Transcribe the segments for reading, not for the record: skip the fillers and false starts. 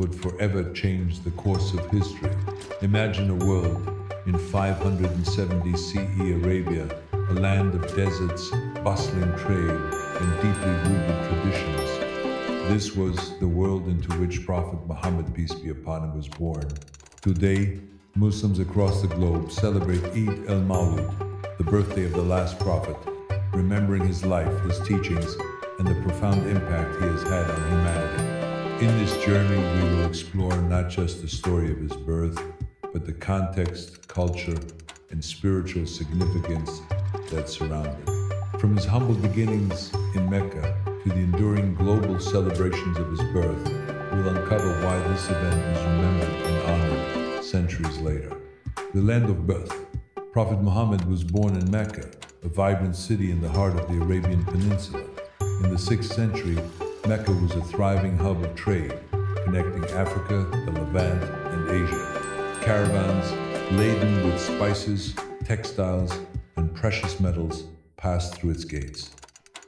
would forever change the course of history. Imagine a world in 570 CE Arabia, a land of deserts, bustling trade, and deeply rooted traditions. This was the world into which Prophet Muhammad, peace be upon him, was born. Today, Muslims across the globe celebrate Eid El-Maulud, the birthday of the last prophet, remembering his life, his teachings, and the profound impact he has had on humanity. In this journey, we will explore not just the story of his birth, but the context, culture, and spiritual significance that surround it. From his humble beginnings in Mecca to the enduring global celebrations of his birth, we'll uncover why this event is remembered and honored centuries later. The land of birth. Prophet Muhammad was born in Mecca, a vibrant city in the heart of the Arabian Peninsula. In the 6th century, Mecca was a thriving hub of trade, connecting Africa, the Levant, and Asia. Caravans laden with spices, textiles, and precious metals passed through its gates.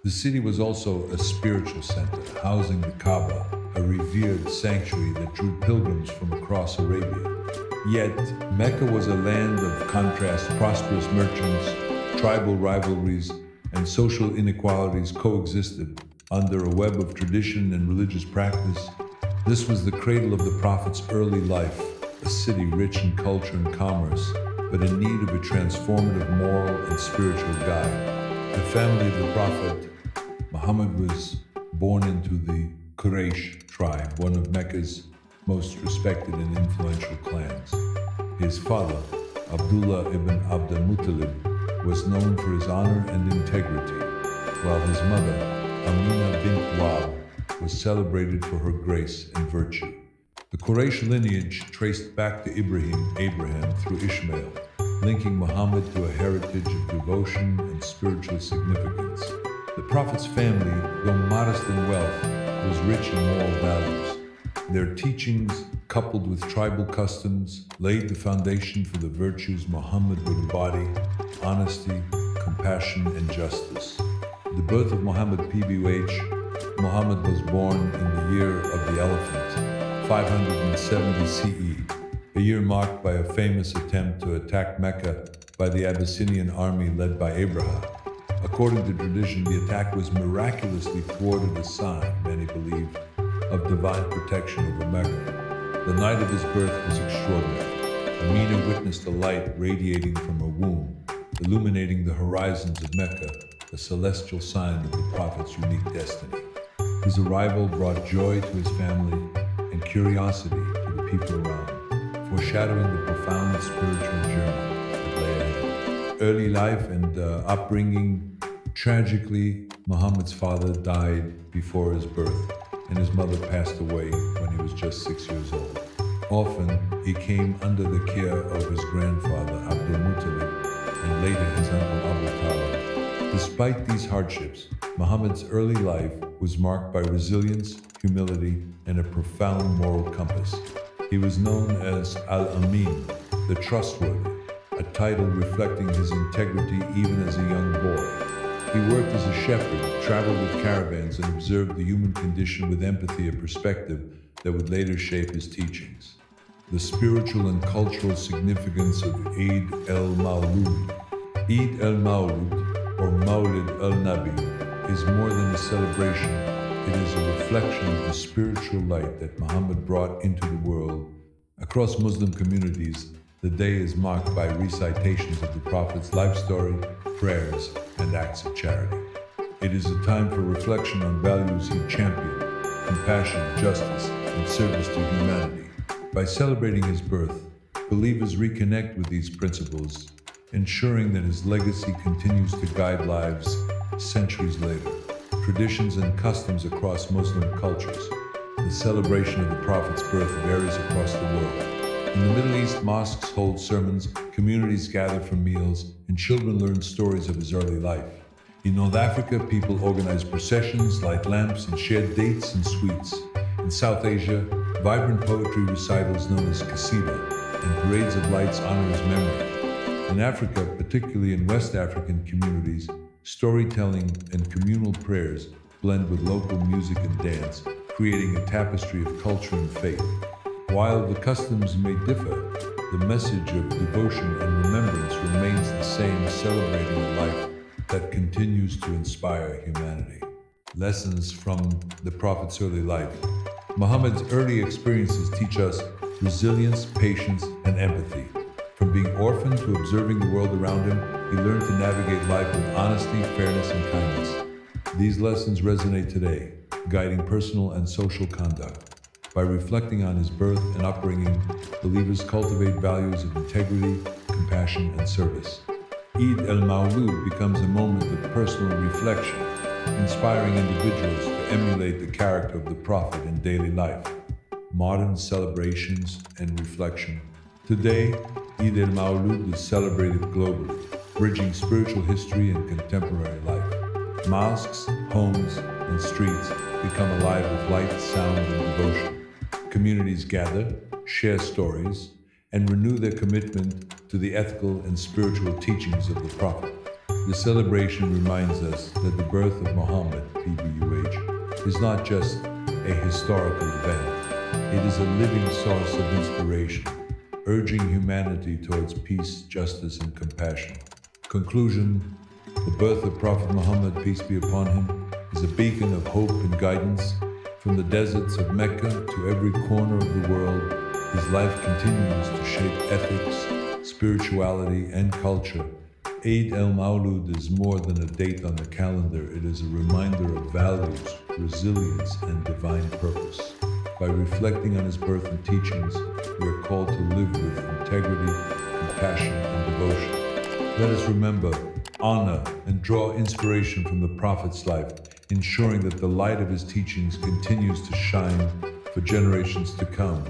The city was also a spiritual center, housing the Kaaba, a revered sanctuary that drew pilgrims from across Arabia. Yet, Mecca was a land of contrast. Prosperous merchants, tribal rivalries, and social inequalities coexisted under a web of tradition and religious practice. This was the cradle of the Prophet's early life, a city rich in culture and commerce, but in need of a transformative moral and spiritual guide. The family of the Prophet Muhammad was born into the Quraysh tribe, one of Mecca's most respected and influential clans. His father, Abdullah ibn Abd al-Muttalib, was known for his honor and integrity, while his mother, Amina bint Wahb, was celebrated for her grace and virtue. The Quraysh lineage traced back to Abraham through Ishmael, linking Muhammad to a heritage of devotion and spiritual significance. The Prophet's family, though modest in wealth, was rich in moral values. Their teachings, coupled with tribal customs, laid the foundation for the virtues Muhammad would embody: honesty, compassion, and justice. The birth of Muhammad, PBUH. Muhammad was born in the year of the elephant, 570 CE, a year marked by a famous attempt to attack Mecca by the Abyssinian army led by Abraham. According to tradition, the attack was miraculously thwarted, a sign, many believed, of divine protection over Mecca. The night of his birth was extraordinary. Amina witnessed a light radiating from her womb, illuminating the horizons of Mecca, a celestial sign of the Prophet's unique destiny. His arrival brought joy to his family and curiosity to the people around, foreshadowing the profound spiritual journey that lay ahead. Early life and upbringing. Tragically, Muhammad's father died before his birth, and his mother passed away when he was just 6 years old. Often, he came under the care of his grandfather, Abdul Muttalib, and later his uncle Abu Talib. Despite these hardships, Muhammad's early life was marked by resilience, humility, and a profound moral compass. He was known as Al-Amin, the trustworthy, a title reflecting his integrity even as a young boy. He worked as a shepherd, traveled with caravans, and observed the human condition with empathy, a perspective that would later shape his teachings. The spiritual and cultural significance of Eid El-Maulud. Eid El-Maulud, or Maulid al-Nabi, is more than a celebration. It is a reflection of the spiritual light that Muhammad brought into the world. Across Muslim communities, the day is marked by recitations of the Prophet's life story, prayers, and acts of charity. It is a time for reflection on values he championed: compassion, justice, and service to humanity. By celebrating his birth, believers reconnect with these principles, ensuring that his legacy continues to guide lives centuries later. Traditions and customs across Muslim cultures. The celebration of the Prophet's birth varies across the world. In the Middle East, mosques hold sermons, communities gather for meals, and children learn stories of his early life. In North Africa, people organize processions, light lamps, and share dates and sweets. In South Asia, vibrant poetry recitals known as qasida and parades of lights honor his memory. In Africa, particularly in West African communities, storytelling and communal prayers blend with local music and dance, creating a tapestry of culture and faith. While the customs may differ, the message of devotion and remembrance remains the same, celebrating a life that continues to inspire humanity. Lessons from the Prophet's early life. Muhammad's early experiences teach us resilience, patience, and empathy. From being orphaned to observing the world around him, he learned to navigate life with honesty, fairness, and kindness. These lessons resonate today, guiding personal and social conduct. By reflecting on his birth and upbringing, believers cultivate values of integrity, compassion, and service. Eid El-Maulud becomes a moment of personal reflection, inspiring individuals to emulate the character of the Prophet in daily life. Modern celebrations and reflection. Today, Eid El-Maulud is celebrated globally, bridging spiritual history and contemporary life. Mosques, homes, and streets become alive with light, sound, and devotion. Communities gather, share stories, and renew their commitment to the ethical and spiritual teachings of the Prophet. The celebration reminds us that the birth of Muhammad, PBUH, is not just a historical event. It is a living source of inspiration, urging humanity towards peace, justice, and compassion. Conclusion: the birth of Prophet Muhammad, peace be upon him, is a beacon of hope and guidance. From the deserts of Mecca to every corner of the world, his life continues to shape ethics, spirituality, and culture. Eid El-Maulud is more than a date on the calendar. It is a reminder of values, resilience, and divine purpose. By reflecting on his birth and teachings, we are called to live with integrity, compassion, and devotion. Let us remember, honor, and draw inspiration from the Prophet's life, ensuring that the light of his teachings continues to shine for generations to come.